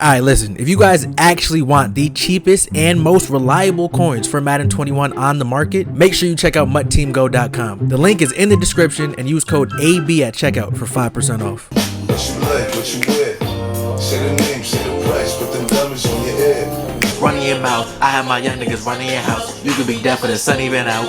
Alright, listen, if you guys actually want the cheapest and most reliable coins for Madden 21 on the market, make sure you check out mutteamgo.com. The link is in the description and use code AB at checkout for 5% off. What you like, what you wear? Say the name, say the price, put them diamonds on your head. Running your mouth, I have my young niggas running your house. You could be deaf for the sun even out.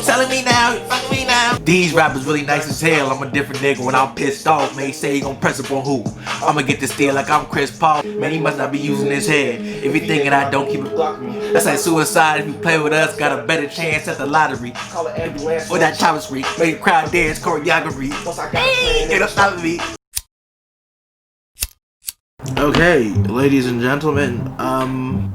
Telling me now, fuck me now. These rappers really nice as hell. I'm a different nigga when I'm pissed off. Man, he say he gon' press up on who? I'ma get this deal like I'm Chris Paul. Man, he must not be using his head. If you thinking I don't keep it blocking me, that's like suicide. If you play with us, got a better chance at the lottery. Or that chopper street, make the crowd dance, choreography. Hey, get up top of me. Okay, ladies and gentlemen,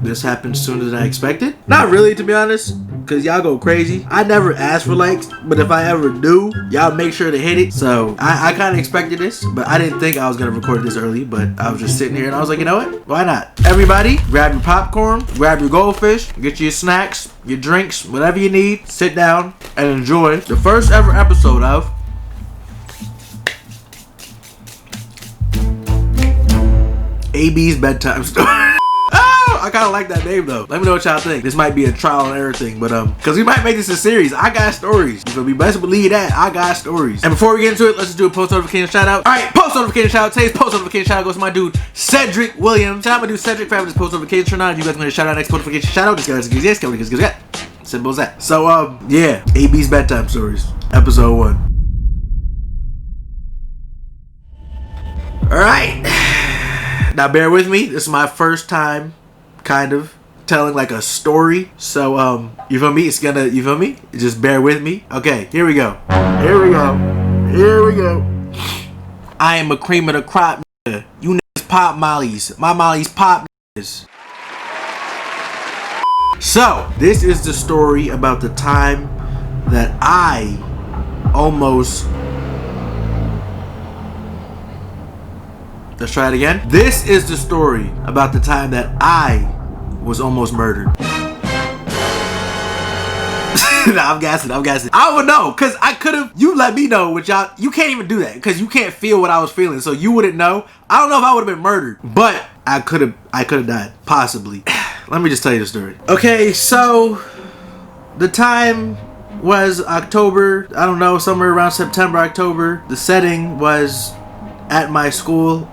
this happened sooner than I expected. Not really, to be honest, because y'all go crazy. I never ask for likes, but if I ever do, y'all make sure to hit it. So I kind of expected this, but I didn't think I was going to record this early, but I was just sitting here and I was like, you know what? Why not? Everybody, grab your popcorn, grab your goldfish, get your snacks, your drinks, whatever you need, sit down and enjoy the first ever episode of AB's Bedtime Story. Oh, I kind of like that name though. Let me know what y'all think. This might be a trial and error thing, but because we might make this a series. I got stories. You feel me? Best believe that. I got stories. And before we get into it, let's just do a post notification shout out. All right, post notification shout out. Today's post notification shout out goes to my dude Cedric Williams. Shout out my dude Cedric for having this post notification turn on. You guys want to shout out next post notification shout out? Yes, simple as that. So yeah, AB's Bedtime Stories, episode 1. All right. Now bear with me, this is my first time kind of telling like a story. So you feel me? It's gonna, you feel me? Just bear with me. Okay, here we go. Here we go. I am a cream of the crop nigga. You niggas pop mollies. My mollies pop niggas. So, this is the story about the time that I almost... Let's try it again. This is the story about the time that I was almost murdered. Nah, I'm gassing. I would know, because I could have, you let me know, which y'all, you can't even do that, because you can't feel what I was feeling, so you wouldn't know. I don't know if I would have been murdered, but I could have died, possibly. Let me just tell you the story. Okay, so the time was October, I don't know, somewhere around September, October. The setting was at my school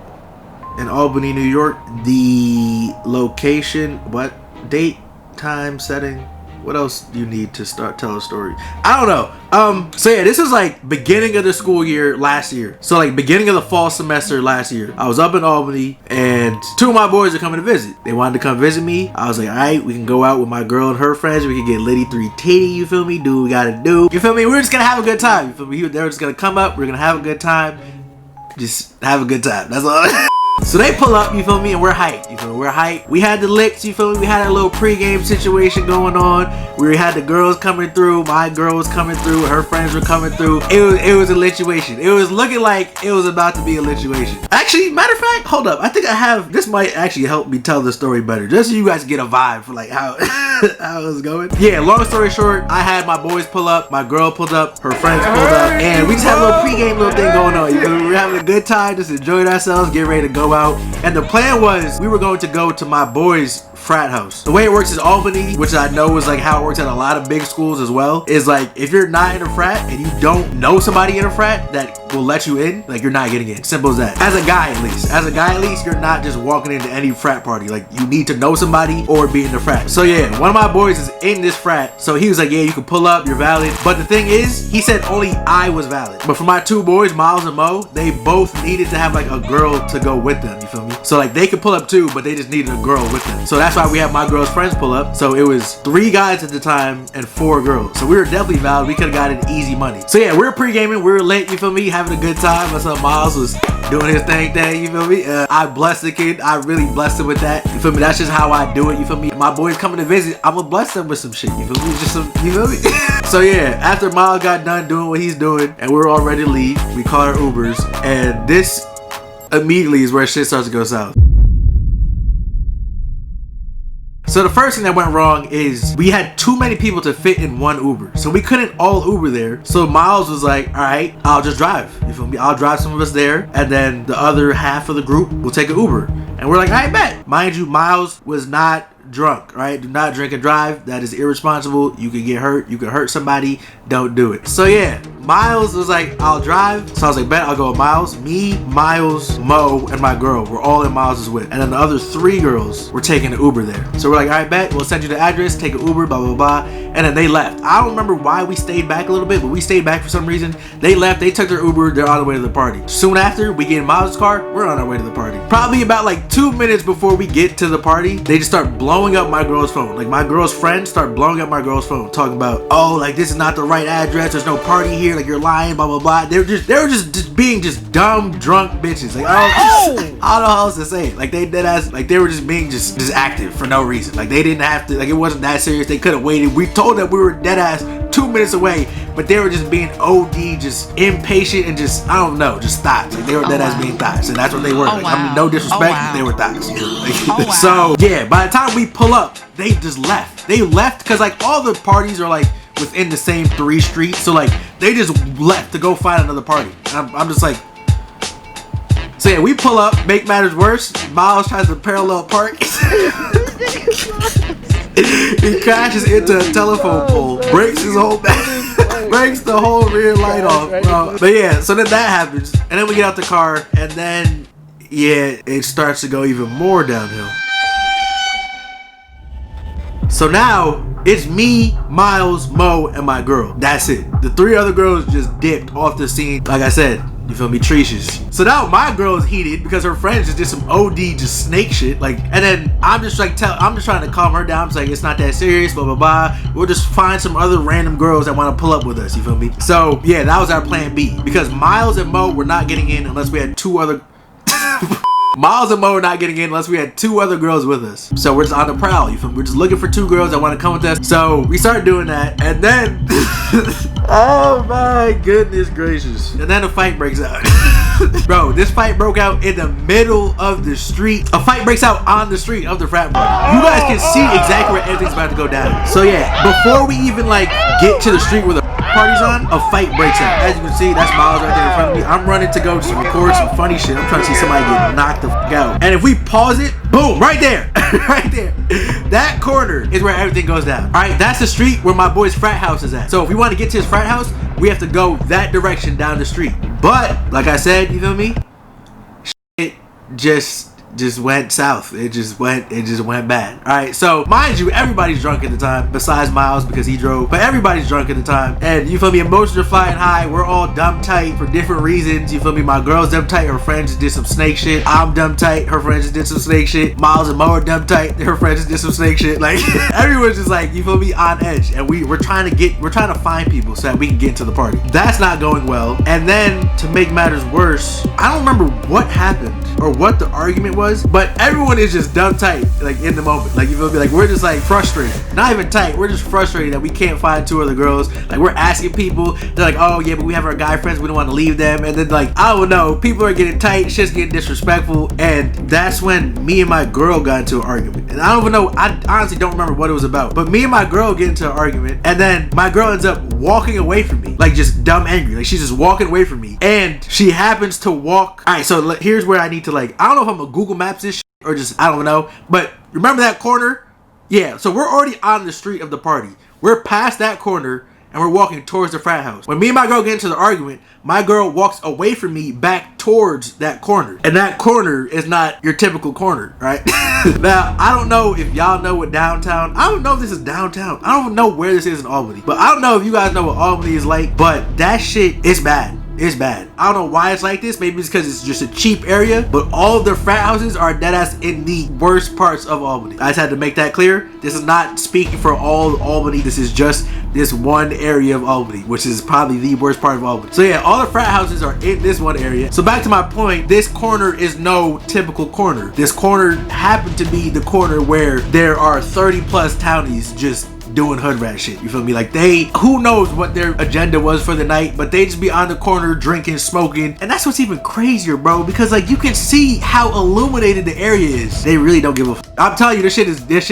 in Albany, New York. The location, what date, time, setting, what else do you need to tell a story? I don't know. So yeah, this is like beginning of the school year last year. So like beginning of the fall semester last year. I was up in Albany and 2 of my boys are coming to visit. They wanted to come visit me. I was like, all right, we can go out with my girl and her friends. We can get Liddy 3 titty, you feel me? Do what we gotta do. You feel me? We're just gonna have a good time. You feel me? They were just gonna come up. We're gonna have a good time. Just have a good time. That's all. So they pull up, you feel me, and we're hyped. You feel me? We're hyped. We had the licks, you feel me? We had a little pregame situation going on. We had the girls coming through. My girl was coming through. Her friends were coming through. It was a lituation. It was looking like it was about to be a lituation. Actually, matter of fact, hold up. I think I have, this might actually help me tell the story better. Just so you guys get a vibe for like how, how it was going. Yeah, long story short, I had my boys pull up. My girl pulled up. Her friends pulled up. And we just had a little pregame little thing going on. You know, we were having a good time, just enjoying ourselves, getting ready to go out. And the plan was we were going to go to my boys' frat house. The way it works is Albany, which I know is like how it works at a lot of big schools as well, is like if you're not in a frat and you don't know somebody in a frat that will let you in, like you're not getting in. Simple as that. As a guy at least, you're not just walking into any frat party. Like you need to know somebody or be in the frat. So yeah, one of my boys is in this frat. So he was like, yeah, you can pull up, you're valid. But the thing is, he said only I was valid. But for my 2 boys, Miles and Mo, they both needed to have like a girl to go with them, you feel me? So like they could pull up too, but they just needed a girl with them. So that's why we have my girl's friends pull up. So it was 3 guys at the time and 4 girls. So we were definitely valid. We could have gotten easy money. So yeah, we were pre-gaming. We were lit, you feel me? Having a good time. What's up? Miles was doing his thing, you feel me? I blessed the kid. I really blessed him with that. You feel me? That's just how I do it, you feel me? My boys coming to visit, I'm gonna bless them with some shit, you feel me? Just some, you feel me? So yeah, after Miles got done doing what he's doing and we were all ready to leave, we called our Ubers, and this immediately is where shit starts to go south. So the first thing that went wrong is we had too many people to fit in one Uber. So we couldn't all Uber there. So Miles was like, all right, I'll just drive. You feel me? I'll drive some of us there, and then the other half of the group will take an Uber. And we're like, I bet. Mind you, Miles was not drunk, right? Do not drink and drive. That is irresponsible. You can get hurt. You can hurt somebody. Don't do it. So yeah, Miles was like, I'll drive. So I was like, bet, I'll go with Miles. Me, Miles, Mo, and my girl were all in Miles' with. And then the other 3 girls were taking an Uber there. So we're like, all right, bet, we'll send you the address, take an Uber, blah, blah, blah. And then they left. I don't remember why we stayed back a little bit, but we stayed back for some reason. They left, they took their Uber, they're on the way to the party. Soon after, we get in Miles' car, we're on our way to the party. Probably about like 2 minutes before we get to the party, they just start blowing up my girl's phone. Like my girl's friends start blowing up my girl's phone, talking about, oh, like this is not the right address, there's no party here, like you're lying, blah, blah, blah. They were just being just dumb, drunk bitches. Like, I don't know how else to say it. Like they were just being just active for no reason. Like they didn't have to, like it wasn't that serious. They could have waited. We told them we were dead ass 2 minutes away, but they were just being OD, just impatient and just, I don't know, just thoughts. Like they were dead ass being thoughts, and that's what they were. Like, I mean, no disrespect, they were thoughts. Like, so yeah, by the time we pull up, they just left. They left because like all the parties are like within the same 3 streets, so like they just left to go find another party. And I'm just like, so yeah, we pull up, make matters worse, Miles tries to parallel park. He crashes into a telephone pole, breaks his whole back, breaks the whole rear light off, bro. But yeah, so then that happens, and then we get out the car, and then yeah, it starts to go even more downhill. So now it's me, Miles, Mo, and my girl. That's it. The 3 other girls just dipped off the scene. Like I said, you feel me, treacherous. So now my girl is heated because her friends just did some OD, just snake shit. Like, and then I'm just like, I'm just trying to calm her down. It's like, it's not that serious, blah, blah, blah. We'll just find some other random girls that want to pull up with us, you feel me? So yeah, that was our plan B, because Miles and Mo were not getting in unless we had 2 other... Miles and Mo are not getting in unless we had 2 other girls with us. So we're just on the prowl. You feel me? We're just looking for 2 girls that want to come with us. So we started doing that, and then oh my goodness gracious. And then a fight breaks out. Bro, this fight broke out in the middle of the street. A fight breaks out on the street of the frat bar. You guys can see exactly where everything's about to go down. So yeah, before we even like get to the street where the party's on, a fight breaks out. As you can see, that's Miles right there in front of me. I'm running to go just record some funny shit. I'm trying to see somebody get knocked the fuck out. And if we pause it, boom, right there, right there. That corner is where everything goes down. All right, that's the street where my boy's frat house is at. So if we want to get to his frat house, we have to go that direction down the street. But like I said, you feel me? Shit just went south. It just went bad. All right, so mind you, everybody's drunk at the time besides Miles because he drove, but everybody's drunk at the time, and you feel me, emotions are flying high. We're all dumb tight for different reasons, you feel me? My girl's dumb tight, her friends just did some snake shit. I'm dumb tight, her friends just did some snake shit. Miles and Mo are dumb tight, her friends just did some snake shit. Like everyone's just like, you feel me, on edge, and we're trying to find people so that we can get into the party. That's not going well. And then to make matters worse, I don't remember what happened or what the argument was, but everyone is just dumb tight, like in the moment. Like, you feel me? Like, we're just like frustrated. Not even tight, we're just frustrated that we can't find 2 other girls. Like, we're asking people, they're like, oh yeah, but we have our guy friends, we don't want to leave them. And then like, I don't know, people are getting tight, shit's getting disrespectful, and that's when me and my girl got into an argument. And I don't even know, I honestly don't remember what it was about, but me and my girl get into an argument, and then my girl ends up walking away from me, like just dumb angry. Like, she's just walking away from me, and she happens to walk. All right, so here's where I need to, like, I don't know if I'm gonna Google Maps this shit or just, I don't know, but remember that corner? Yeah, so we're already on the street of the party. We're past that corner and we're walking towards the frat house. When me and my girl get into the argument, my girl walks away from me back towards that corner. And that corner is not your typical corner, right? Now, I don't know if y'all know what downtown, I don't know if this is downtown. I don't know where this is in Albany, but I don't know if you guys know what Albany is like, but that shit is bad. It's bad. I don't know why it's like this. Maybe it's because it's just a cheap area, but all of the frat houses are dead ass in the worst parts of Albany. I just had to make that clear. This is not speaking for all Albany. This is just this one area of Albany, which is probably the worst part of Albany. So yeah, all the frat houses are in this one area. So back to my point, this corner is no typical corner. This corner happened to be the corner where there are 30 plus townies just doing hood rat shit. You feel me? Like who knows what their agenda was for the night, but they just be on the corner drinking, smoking. And that's what's even crazier, bro, because like you can see how illuminated the area is. They really don't give a I'm telling you, this shit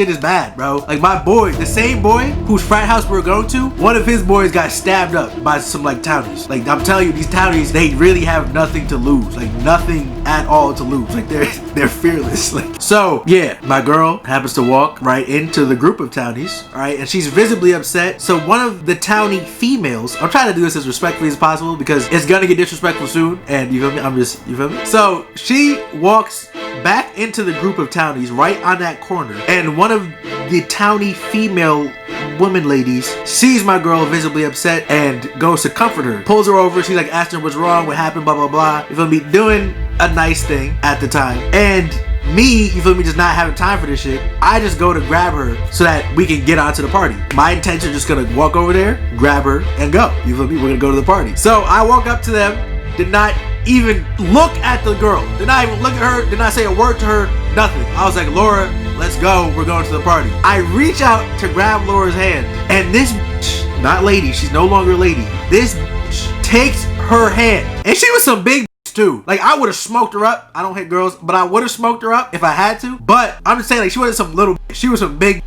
is bad, bro. Like my boy, the same boy whose frat house we were going to, one of his boys got stabbed up by some like townies. Like I'm telling you, these townies, they really have nothing to lose. Like nothing at all to lose. Like they're fearless. Like so, yeah, my girl happens to walk right into the group of townies, all right, and she's visibly upset. So one of the townie females, I'm trying to do this as respectfully as possible because it's gonna get disrespectful soon, and you feel me? You feel me? So she walks back into the group of townies right on that corner, and one of the townie female woman ladies sees my girl visibly upset and goes to comfort her, pulls her over. She's like asking her what's wrong, what happened, blah blah blah. You feel me? Doing a nice thing at the time, and me, you feel me, just not having time for this shit. I just go to grab her so that we can get onto the party. My intention is just gonna walk over there, grab her, and go. You feel me? We're gonna go to the party. So I walk up to them, did not even look at the girl, did not even look at her, did not say a word to her, nothing. I was like, Laura, let's go, we're going to the party. I reach out to grab Laura's hand, and this bitch, not lady, she's no longer a lady, this bitch takes her hand, and she was some big too. Like I would have smoked her up. I don't hate girls, but I would have smoked her up if I had to. But I'm just saying, like she wasn't some little bitch. She was some big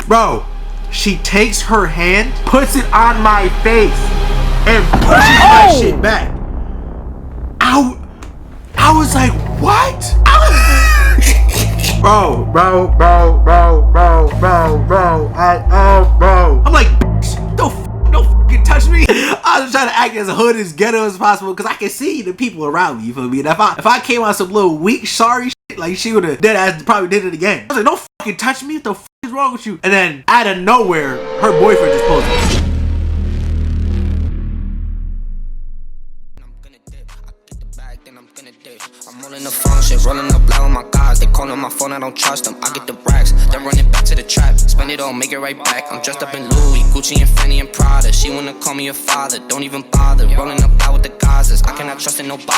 bro. She takes her hand, puts it on my face, and pushes my shit back. I was like, what? Bro. I'm like, don't fucking touch me. I was trying to act as hood as ghetto as possible because I can see the people around me. You feel me? And if I came on some little weak, sorry shit, like she would have dead ass probably did it again. I was like, don't fucking touch me. What the fuck is wrong with you? And then out of nowhere, her boyfriend just pulls me. In the phone shit, rolling up loud with my guys. They calling my phone, I don't trust them. I get the racks, then running back to the trap. Spend it all, make it right back. I'm dressed up in Louis, Gucci and Fendi and Prada. She wanna call me a father, don't even bother. Rolling up loud with the Gazas, I cannot trust in nobody.